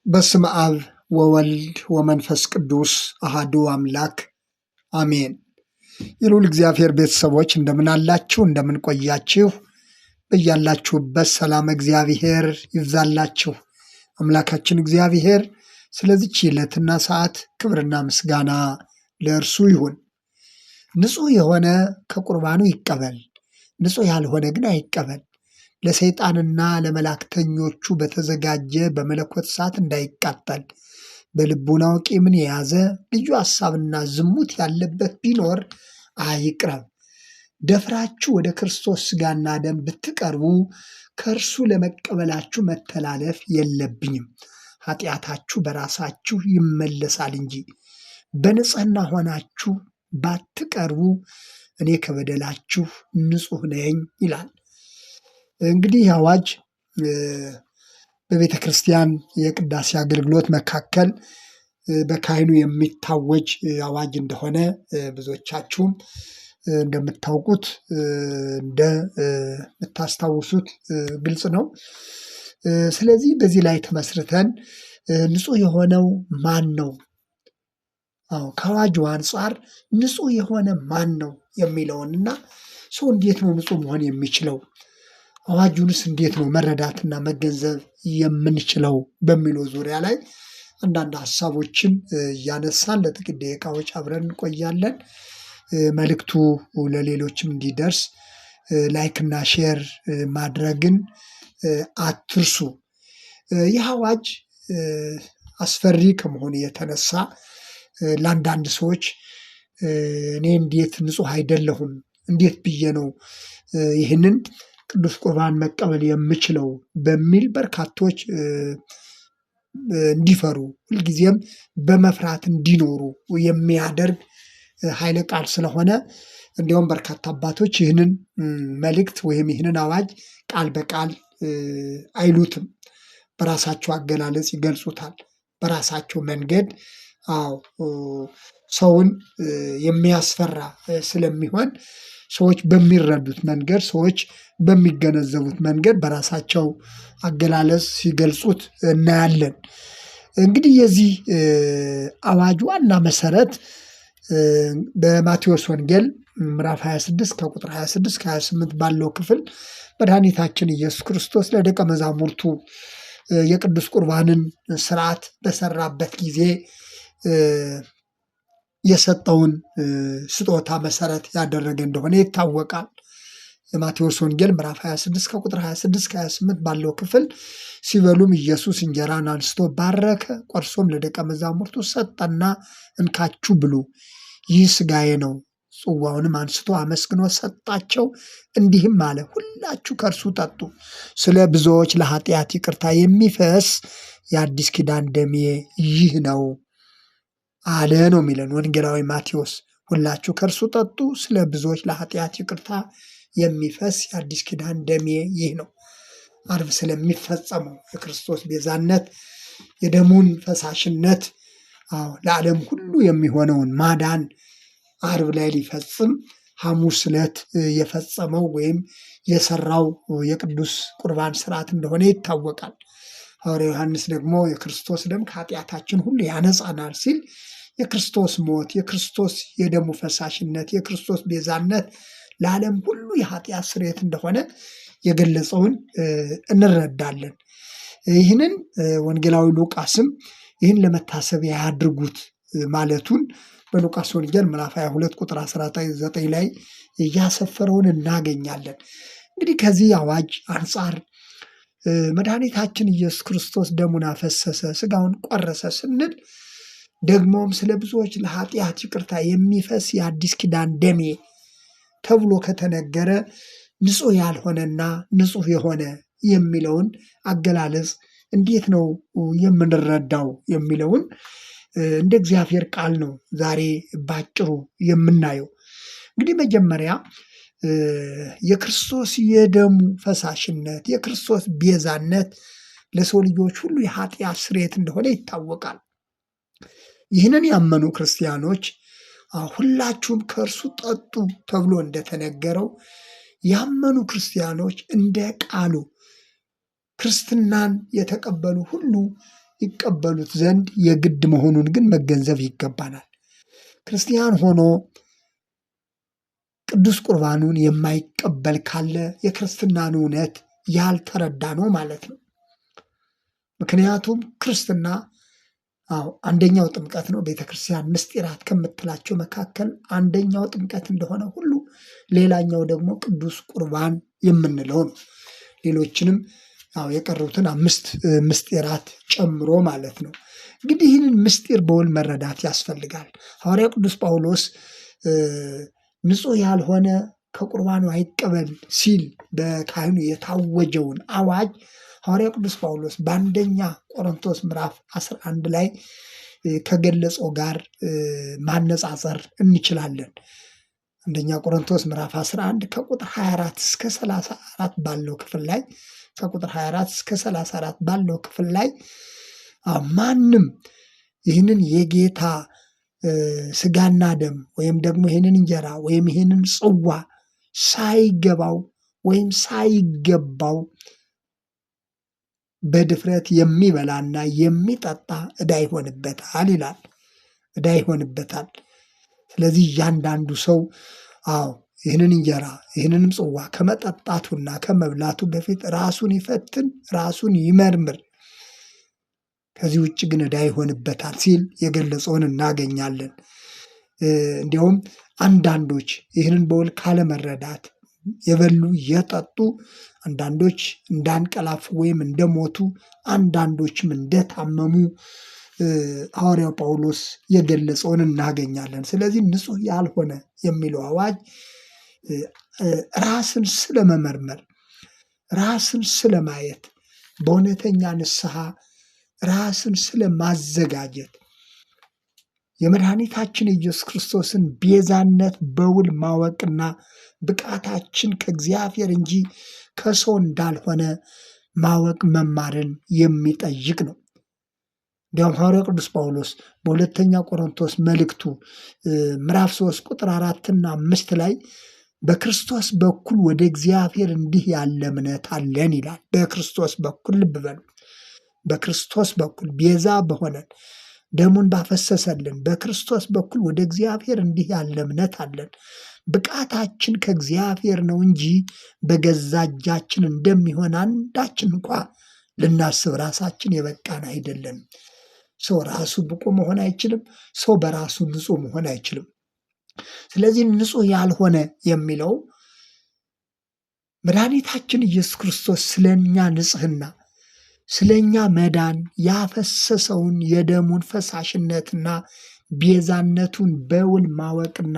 በስመ አብ ወወልድ ወመንፈስ ቅዱስ አሃዱ አምላክ አሜን። የልዑል እግዚአብሔር ቤተሰቦች እንደምን አላችሁ? እንደምን ቆያችሁ? በያላችሁበት ሰላም እግዚአብሔር ይብዛላችሁ። አምላካችን እግዚአብሔር ስለዚች ዕለትና ሰዓት ክብርና ምስጋና ለእርሱ ይሁን። ንጹሕ የሆነ ከቁርባኑ ይቀበል፣ ንጹሕ ያልሆነ ግን አይቀበል። ለሰይጣንና ለመላእክተኞቹ በተዘጋጀ በመለኮት እሳት እንዳይቃጠል በልቡናው ቂምን የያዘ ልዩ ሐሳብና ዝሙት ያለበት ቢኖር አይቅረብ። ደፍራችሁ ወደ ክርስቶስ ሥጋና ደም ብትቀርቡ ከእርሱ ለመቀበላችሁ መተላለፍ የለብኝም። ኃጢአታችሁ በራሳችሁ ይመለሳል እንጂ በንጽሕና ሆናችሁ ባትቀርቡ እኔ ከበደላችሁ ንጹሕ ነኝ ይላል። እንግዲህ አዋጅ በቤተ ክርስቲያን የቅዳሴ አገልግሎት መካከል በካህኑ የሚታወጅ አዋጅ እንደሆነ ብዙዎቻችሁም እንደምታውቁት እንደምታስታውሱት ግልጽ ነው። ስለዚህ በዚህ ላይ ተመስርተን ንጹሕ የሆነው ማን ነው? ከአዋጁ አንጻር ንጹሕ የሆነ ማን ነው የሚለውንና ሰው እንዴት ነው ንጹሕ መሆን የሚችለው፣ አዋጁንስ እንዴት ነው መረዳትና መገንዘብ የምንችለው በሚለው ዙሪያ ላይ አንዳንድ ሀሳቦችን እያነሳን ለጥቂት ደቂቃዎች አብረን እንቆያለን። መልእክቱ ለሌሎችም እንዲደርስ ላይክና ሼር ማድረግን አትርሱ። ይህ አዋጅ አስፈሪ ከመሆኑ የተነሳ ለአንዳንድ ሰዎች እኔ እንዴት ንጹሕ አይደለሁም፣ እንዴት ብዬ ነው ይህንን ቅዱስ ቁርባን መቀበል የምችለው በሚል በርካቶች እንዲፈሩ ሁልጊዜም በመፍራት እንዲኖሩ የሚያደርግ ኃይለ ቃል ስለሆነ እንዲሁም በርካታ አባቶች ይህንን መልእክት ወይም ይህንን አዋጅ ቃል በቃል አይሉትም። በራሳቸው አገላለጽ ይገልጹታል። በራሳቸው መንገድ ሰውን የሚያስፈራ ስለሚሆን ሰዎች በሚረዱት መንገድ፣ ሰዎች በሚገነዘቡት መንገድ በራሳቸው አገላለጽ ሲገልጹት እናያለን። እንግዲህ የዚህ አዋጅ ዋና መሰረት በማቴዎስ ወንጌል ምዕራፍ 26 ከቁጥር 26 ከ28 ባለው ክፍል መድኃኒታችን ኢየሱስ ክርስቶስ ለደቀ መዛሙርቱ የቅዱስ ቁርባንን ስርዓት በሰራበት ጊዜ የሰጠውን ስጦታ መሰረት ያደረገ እንደሆነ ይታወቃል። የማቴዎስ ወንጌል ምዕራፍ 26 ከቁጥር 26 ከ28 ባለው ክፍል ሲበሉም ኢየሱስ እንጀራን አንስቶ ባረከ፣ ቆርሶም ለደቀ መዛሙርቱ ሰጠና እንካችሁ ብሉ፣ ይህ ሥጋዬ ነው። ጽዋውንም አንስቶ አመስግኖ ሰጣቸው፣ እንዲህም አለ፣ ሁላችሁ ከእርሱ ጠጡ፣ ስለ ብዙዎች ለኃጢአት ይቅርታ የሚፈስ የአዲስ ኪዳን ደሜ ይህ ነው አለ ነው የሚለን ወንጌላዊ ማቴዎስ። ሁላችሁ ከእርሱ ጠጡ፣ ስለ ብዙዎች ለኃጢአት ይቅርታ የሚፈስ የአዲስ ኪዳን ደሜ ይህ ነው። ዓርብ ስለሚፈጸመው የክርስቶስ ቤዛነት የደሙን ፈሳሽነት ለዓለም ሁሉ የሚሆነውን ማዳን ዓርብ ላይ ሊፈጽም ሐሙስ ዕለት የፈጸመው ወይም የሰራው የቅዱስ ቁርባን ስርዓት እንደሆነ ይታወቃል። ሐዋርያው ዮሐንስ ደግሞ የክርስቶስ ደም ከኃጢአታችን ሁሉ ያነጻናል ሲል የክርስቶስ ሞት፣ የክርስቶስ የደሙ ፈሳሽነት፣ የክርስቶስ ቤዛነት ለዓለም ሁሉ የኃጢአት ስርየት እንደሆነ የገለጸውን እንረዳለን። ይህንን ወንጌላዊ ሉቃስም ይህን ለመታሰቢያ ያድርጉት ማለቱን በሉቃስ ወንጌል ምዕራፍ 22 ቁጥር 19 ላይ እያሰፈረውን እናገኛለን። እንግዲህ ከዚህ አዋጅ አንጻር መድኃኒታችን ኢየሱስ ክርስቶስ ደሙን አፈሰሰ፣ ሥጋውን ቆረሰ ስንል ደግሞም ስለ ብዙዎች ለኃጢአት ይቅርታ የሚፈስ የአዲስ ኪዳን ደሜ ተብሎ ከተነገረ ንጹሕ ያልሆነና ንጹሕ የሆነ የሚለውን አገላለጽ እንዴት ነው የምንረዳው የሚለውን እንደ እግዚአብሔር ቃል ነው ዛሬ ባጭሩ የምናየው። እንግዲህ መጀመሪያ የክርስቶስ የደሙ ፈሳሽነት፣ የክርስቶስ ቤዛነት ለሰው ልጆች ሁሉ የኃጢአት ስርየት እንደሆነ ይታወቃል። ይህንን ያመኑ ክርስቲያኖች ሁላችሁም ከእርሱ ጠጡ ተብሎ እንደተነገረው ያመኑ ክርስቲያኖች እንደ ቃሉ ክርስትናን የተቀበሉ ሁሉ ይቀበሉት ዘንድ የግድ መሆኑን ግን መገንዘብ ይገባናል። ክርስቲያን ሆኖ ቅዱስ ቁርባኑን የማይቀበል ካለ የክርስትናን እውነት ያልተረዳ ነው ማለት ነው። ምክንያቱም ክርስትና አንደኛው ጥምቀት ነው። ቤተክርስቲያን ምስጢራት ከምትላቸው መካከል አንደኛው ጥምቀት እንደሆነ ሁሉ ሌላኛው ደግሞ ቅዱስ ቁርባን የምንለው ነው። ሌሎችንም የቀሩትን 5 ምስጢራት ጨምሮ ማለት ነው። እንግዲህ ይህንን ምስጢር በውል መረዳት ያስፈልጋል። ሐዋርያው ቅዱስ ጳውሎስ ንጹሕ ያልሆነ ከቁርባኑ አይቀበል ሲል በካህኑ የታወጀውን አዋጅ ሐዋርያው ቅዱስ ጳውሎስ በአንደኛ ቆሮንቶስ ምዕራፍ 11 ላይ ከገለጸው ጋር ማነጻጸር እንችላለን። አንደኛ ቆሮንቶስ ምዕራፍ 11 ከቁጥር 24 እስከ 34 ባለው ክፍል ላይ ከቁጥር 24 እስከ 34 ባለው ክፍል ላይ ማንም ይህንን የጌታ ስጋና ደም ወይም ደግሞ ይህንን እንጀራ ወይም ይህንን ጽዋ ሳይገባው ወይም ሳይገባው በድፍረት የሚበላና የሚጠጣ ዕዳ ይሆንበታል ይላል። ዕዳ ይሆንበታል። ስለዚህ እያንዳንዱ ሰው ይህንን እንጀራ ይህንንም ጽዋ ከመጠጣቱና ከመብላቱ በፊት ራሱን ይፈትን፣ ራሱን ይመርምር። ከዚህ ውጭ ግን ዕዳ ይሆንበታል ሲል የገለጸውን እናገኛለን። እንዲያውም አንዳንዶች ይህንን በውል ካለመረዳት የበሉ የጠጡ አንዳንዶች እንዳንቀላፉ ወይም እንደሞቱ አንዳንዶችም እንደታመሙ ሐዋርያው ጳውሎስ የገለጸውን እናገኛለን። ስለዚህ ንጹሕ ያልሆነ የሚለው አዋጅ ራስን ስለመመርመር፣ ራስን ስለማየት፣ በእውነተኛ ንስሐ ራስን ስለማዘጋጀት የመድኃኒታችን ኢየሱስ ክርስቶስን ቤዛነት በውል ማወቅና ብቃታችን ከእግዚአብሔር እንጂ ከሰው እንዳልሆነ ማወቅ መማርን የሚጠይቅ ነው። እንዲያውም ሐዋርያው ቅዱስ ጳውሎስ በሁለተኛ ቆሮንቶስ መልእክቱ ምዕራፍ 3 ቁጥር 4 እና 5 ላይ በክርስቶስ በኩል ወደ እግዚአብሔር እንዲህ ያለ እምነት አለን ይላል። በክርስቶስ በኩል ልብ በሉ። በክርስቶስ በኩል ቤዛ በሆነን ደሙን ባፈሰሰልን በክርስቶስ በኩል ወደ እግዚአብሔር እንዲህ ያለ እምነት አለን። ብቃታችን ከእግዚአብሔር ነው እንጂ በገዛ እጃችን እንደሚሆን አንዳችን እንኳ ልናስብ ራሳችን የበቃን አይደለም። ሰው ራሱ ብቁ መሆን አይችልም። ሰው በራሱ ንጹሕ መሆን አይችልም። ስለዚህ ንጹሕ ያልሆነ የሚለው መድኃኒታችን ኢየሱስ ክርስቶስ ስለኛ ንጽሕና ስለኛ መዳን ያፈሰሰውን የደሙን ፈሳሽነትና ቤዛነቱን በውል ማወቅና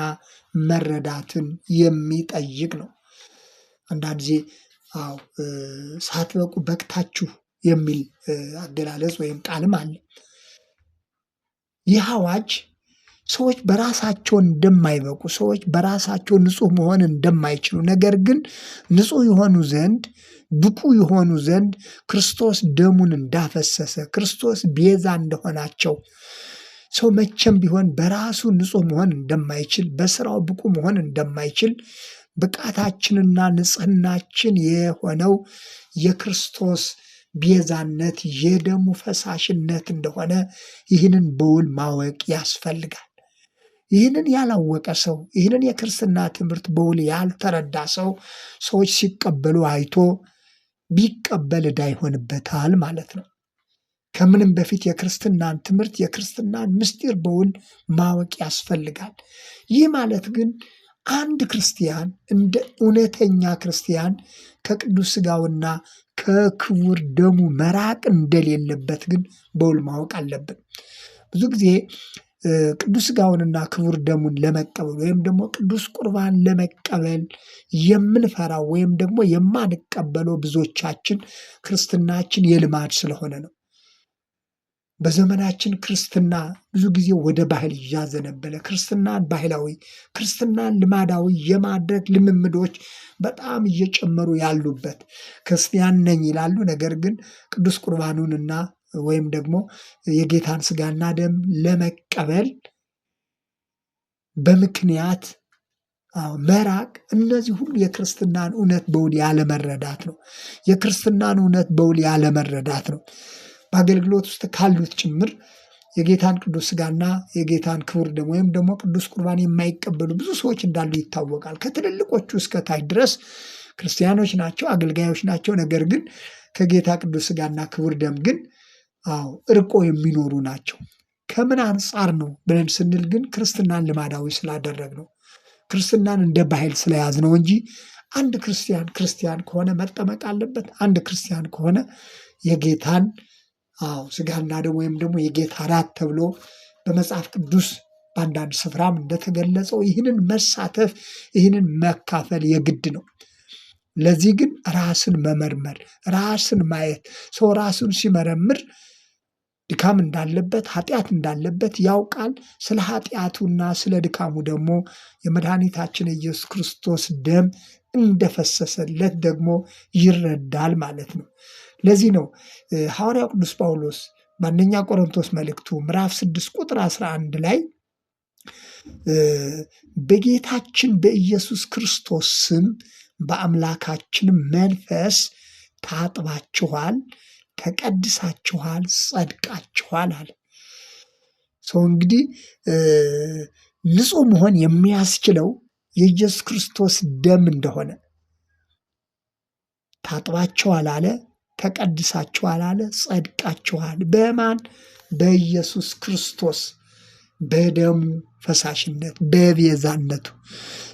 መረዳትን የሚጠይቅ ነው። አንዳንድ ጊዜ ሳትበቁ በቅታችሁ የሚል አገላለጽ ወይም ቃልም አለ። ይህ አዋጅ ሰዎች በራሳቸው እንደማይበቁ፣ ሰዎች በራሳቸው ንጹሕ መሆን እንደማይችሉ፣ ነገር ግን ንጹሕ የሆኑ ዘንድ ብቁ የሆኑ ዘንድ ክርስቶስ ደሙን እንዳፈሰሰ ክርስቶስ ቤዛ እንደሆናቸው ሰው መቼም ቢሆን በራሱ ንጹሕ መሆን እንደማይችል፣ በስራው ብቁ መሆን እንደማይችል ብቃታችንና ንጽሕናችን የሆነው የክርስቶስ ቤዛነት የደሙ ፈሳሽነት እንደሆነ ይህንን በውል ማወቅ ያስፈልጋል። ይህንን ያላወቀ ሰው፣ ይህንን የክርስትና ትምህርት በውል ያልተረዳ ሰው ሰዎች ሲቀበሉ አይቶ ቢቀበል ዕዳ ይሆንበታል ማለት ነው። ከምንም በፊት የክርስትናን ትምህርት የክርስትናን ምስጢር በውል ማወቅ ያስፈልጋል። ይህ ማለት ግን አንድ ክርስቲያን እንደ እውነተኛ ክርስቲያን ከቅዱስ ሥጋውና ከክቡር ደሙ መራቅ እንደሌለበት ግን በውል ማወቅ አለብን። ብዙ ጊዜ ቅዱስ ሥጋውንና ክቡር ደሙን ለመቀበል ወይም ደግሞ ቅዱስ ቁርባን ለመቀበል የምንፈራው ወይም ደግሞ የማንቀበለው ብዙዎቻችን ክርስትናችን የልማድ ስለሆነ ነው። በዘመናችን ክርስትና ብዙ ጊዜ ወደ ባህል እያዘነበለ ክርስትናን ባህላዊ፣ ክርስትናን ልማዳዊ የማድረግ ልምምዶች በጣም እየጨመሩ ያሉበት ክርስቲያን ነኝ ይላሉ። ነገር ግን ቅዱስ ቁርባኑንና ወይም ደግሞ የጌታን ሥጋና ደም ለመቀበል በምክንያት መራቅ፣ እነዚህ ሁሉ የክርስትናን እውነት በውል ያለመረዳት ነው። የክርስትናን እውነት በውል ያለመረዳት ነው። በአገልግሎት ውስጥ ካሉት ጭምር የጌታን ቅዱስ ሥጋና የጌታን ክቡር ደም ወይም ደግሞ ቅዱስ ቁርባን የማይቀበሉ ብዙ ሰዎች እንዳሉ ይታወቃል። ከትልልቆቹ እስከ ታች ድረስ ክርስቲያኖች ናቸው፣ አገልጋዮች ናቸው። ነገር ግን ከጌታ ቅዱስ ሥጋና ክቡር ደም ግን እርቆ የሚኖሩ ናቸው። ከምን አንጻር ነው ብለን ስንል ግን ክርስትናን ልማዳዊ ስላደረግ ነው፣ ክርስትናን እንደ ባህል ስለያዝ ነው እንጂ አንድ ክርስቲያን ከሆነ መጠመቅ አለበት። አንድ ክርስቲያን ከሆነ የጌታን ሥጋና ደም ወይም ደግሞ የጌታ እራት ተብሎ በመጽሐፍ ቅዱስ በአንዳንድ ስፍራም እንደተገለጸው ይህንን መሳተፍ ይህንን መካፈል የግድ ነው። ለዚህ ግን ራስን መመርመር፣ ራስን ማየት፣ ሰው ራሱን ሲመረምር ድካም እንዳለበት ኃጢአት እንዳለበት ያውቃል። ስለ ኃጢአቱና ስለ ድካሙ ደግሞ የመድኃኒታችን የኢየሱስ ክርስቶስ ደም እንደፈሰሰለት ደግሞ ይረዳል ማለት ነው። ለዚህ ነው ሐዋርያው ቅዱስ ጳውሎስ በአንደኛ ቆሮንቶስ መልእክቱ ምዕራፍ 6 ቁጥር 11 ላይ በጌታችን በኢየሱስ ክርስቶስ ስም በአምላካችን መንፈስ ታጥባችኋል፣ ተቀድሳችኋል፣ ጸድቃችኋል አለ። ሰው እንግዲህ ንጹሕ መሆን የሚያስችለው የኢየሱስ ክርስቶስ ደም እንደሆነ ታጥባችኋል አለ፣ ተቀድሳችኋል አለ፣ ጸድቃችኋል። በማን? በኢየሱስ ክርስቶስ በደሙ ፈሳሽነት በቤዛነቱ።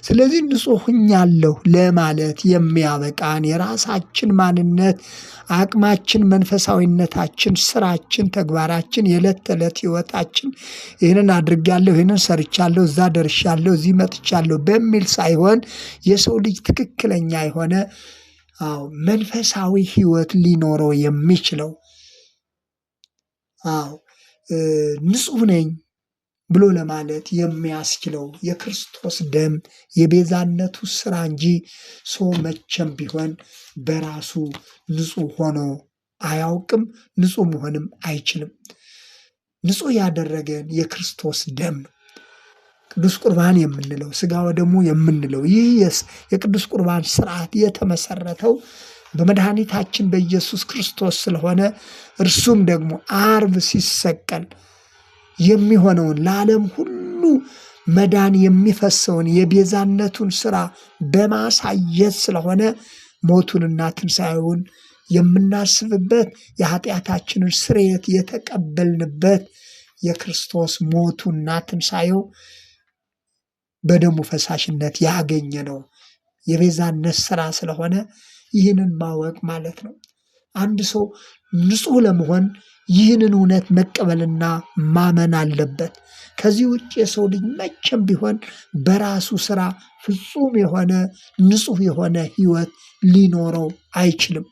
ስለዚህ ንጹሕ ሆኛለሁ ለማለት የሚያበቃን የራሳችን ማንነት፣ አቅማችን፣ መንፈሳዊነታችን፣ ስራችን፣ ተግባራችን፣ የዕለት ተዕለት ህይወታችን ይህንን አድርጌያለሁ፣ ይህንን ሰርቻለሁ፣ እዛ ደርሻለሁ፣ እዚህ መጥቻለሁ በሚል ሳይሆን የሰው ልጅ ትክክለኛ የሆነ መንፈሳዊ ህይወት ሊኖረው የሚችለው ንጹሕ ነኝ ብሎ ለማለት የሚያስችለው የክርስቶስ ደም የቤዛነቱ ስራ እንጂ ሰው መቼም ቢሆን በራሱ ንጹሕ ሆኖ አያውቅም፣ ንጹሕ መሆንም አይችልም። ንጹሕ ያደረገን የክርስቶስ ደም ነው። ቅዱስ ቁርባን የምንለው ሥጋ ወደሙ የምንለው ይህ የቅዱስ ቁርባን ስርዓት የተመሰረተው በመድኃኒታችን በኢየሱስ ክርስቶስ ስለሆነ እርሱም ደግሞ ዓርብ ሲሰቀል የሚሆነውን ለዓለም ሁሉ መዳን የሚፈሰውን የቤዛነቱን ስራ በማሳየት ስለሆነ ሞቱንና ትንሣኤውን የምናስብበት የኃጢአታችንን ስርየት የተቀበልንበት የክርስቶስ ሞቱና ትንሣኤው በደሙ ፈሳሽነት ያገኘ ነው የቤዛነት ስራ ስለሆነ ይህንን ማወቅ ማለት ነው። አንድ ሰው ንጹሕ ለመሆን ይህንን እውነት መቀበልና ማመን አለበት። ከዚህ ውጭ የሰው ልጅ መቼም ቢሆን በራሱ ስራ ፍጹም የሆነ ንጹሕ የሆነ ህይወት ሊኖረው አይችልም።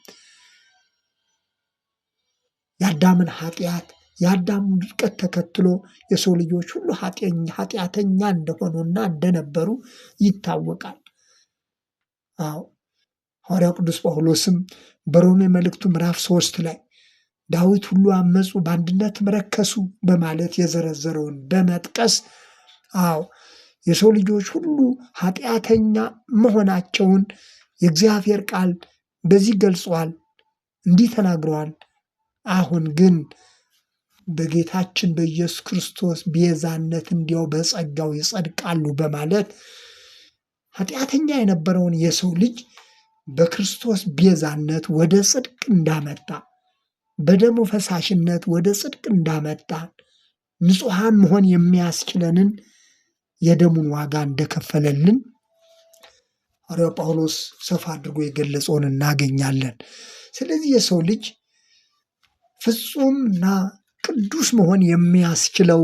የአዳምን ኃጢአት የአዳምን ውድቀት ተከትሎ የሰው ልጆች ሁሉ ኃጢአተኛ እንደሆኑና እንደነበሩ ይታወቃል። ሐዋርያው ቅዱስ ጳውሎስም በሮሜ መልእክቱ ምዕራፍ 3 ላይ ዳዊት ሁሉ አመፁ በአንድነትም ረከሱ በማለት የዘረዘረውን በመጥቀስ የሰው ልጆች ሁሉ ኃጢአተኛ መሆናቸውን የእግዚአብሔር ቃል በዚህ ገልጿል፣ እንዲህ ተናግረዋል። አሁን ግን በጌታችን በኢየሱስ ክርስቶስ ቤዛነት እንዲያው በጸጋው ይጸድቃሉ በማለት ኃጢአተኛ የነበረውን የሰው ልጅ በክርስቶስ ቤዛነት ወደ ጽድቅ እንዳመጣ፣ በደሙ ፈሳሽነት ወደ ጽድቅ እንዳመጣ፣ ንጹሐን መሆን የሚያስችለንን የደሙን ዋጋ እንደከፈለልን ሐዋርያው ጳውሎስ ሰፋ አድርጎ የገለጸውን እናገኛለን። ስለዚህ የሰው ልጅ ፍጹምና ቅዱስ መሆን የሚያስችለው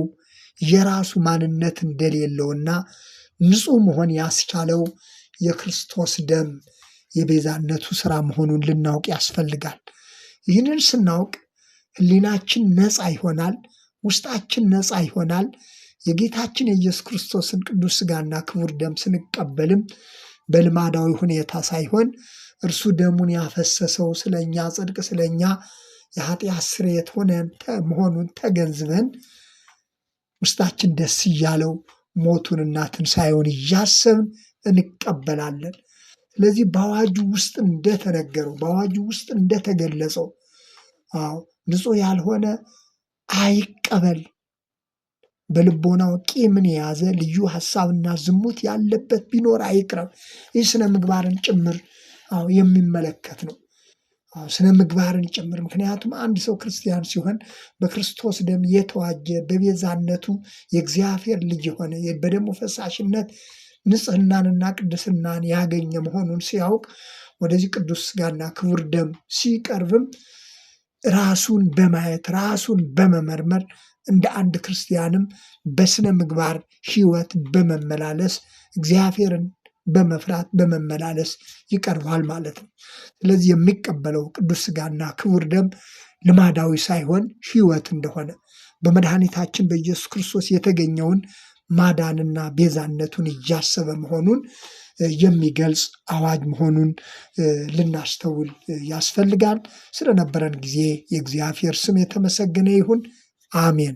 የራሱ ማንነት እንደሌለውና ንጹሕ መሆን ያስቻለው የክርስቶስ ደም የቤዛነቱ ስራ መሆኑን ልናውቅ ያስፈልጋል። ይህንን ስናውቅ ሕሊናችን ነፃ ይሆናል፣ ውስጣችን ነፃ ይሆናል። የጌታችን የኢየሱስ ክርስቶስን ቅዱስ ሥጋና ክቡር ደም ስንቀበልም በልማዳዊ ሁኔታ ሳይሆን እርሱ ደሙን ያፈሰሰው ስለኛ ጽድቅ ስለኛ የኃጢአት ስርየት መሆኑን ተገንዝበን ውስጣችን ደስ እያለው ሞቱንና ትንሣኤውን እያሰብን እንቀበላለን። ስለዚህ በአዋጁ ውስጥ እንደተነገረው በአዋጁ ውስጥ እንደተገለጸው ንጹሕ ያልሆነ አይቀበል። በልቦናው ቂምን የያዘ ልዩ ሐሳብና ዝሙት ያለበት ቢኖር አይቅረብ። ይህ ስነ ምግባርን ጭምር የሚመለከት ነው። ስነ ምግባርን ጭምር። ምክንያቱም አንድ ሰው ክርስቲያን ሲሆን በክርስቶስ ደም የተዋጀ በቤዛነቱ የእግዚአብሔር ልጅ የሆነ በደሙ ፈሳሽነት ንጽሕናንና ቅድስናን ያገኘ መሆኑን ሲያውቅ ወደዚህ ቅዱስ ሥጋና ክቡር ደም ሲቀርብም ራሱን በማየት ራሱን በመመርመር እንደ አንድ ክርስቲያንም በስነ ምግባር ሕይወት በመመላለስ እግዚአብሔርን በመፍራት በመመላለስ ይቀርባል ማለት ነው። ስለዚህ የሚቀበለው ቅዱስ ሥጋና ክቡር ደም ልማዳዊ ሳይሆን ሕይወት እንደሆነ በመድኃኒታችን በኢየሱስ ክርስቶስ የተገኘውን ማዳንና ቤዛነቱን እያሰበ መሆኑን የሚገልጽ አዋጅ መሆኑን ልናስተውል ያስፈልጋል። ስለነበረን ጊዜ የእግዚአብሔር ስም የተመሰገነ ይሁን። አሜን።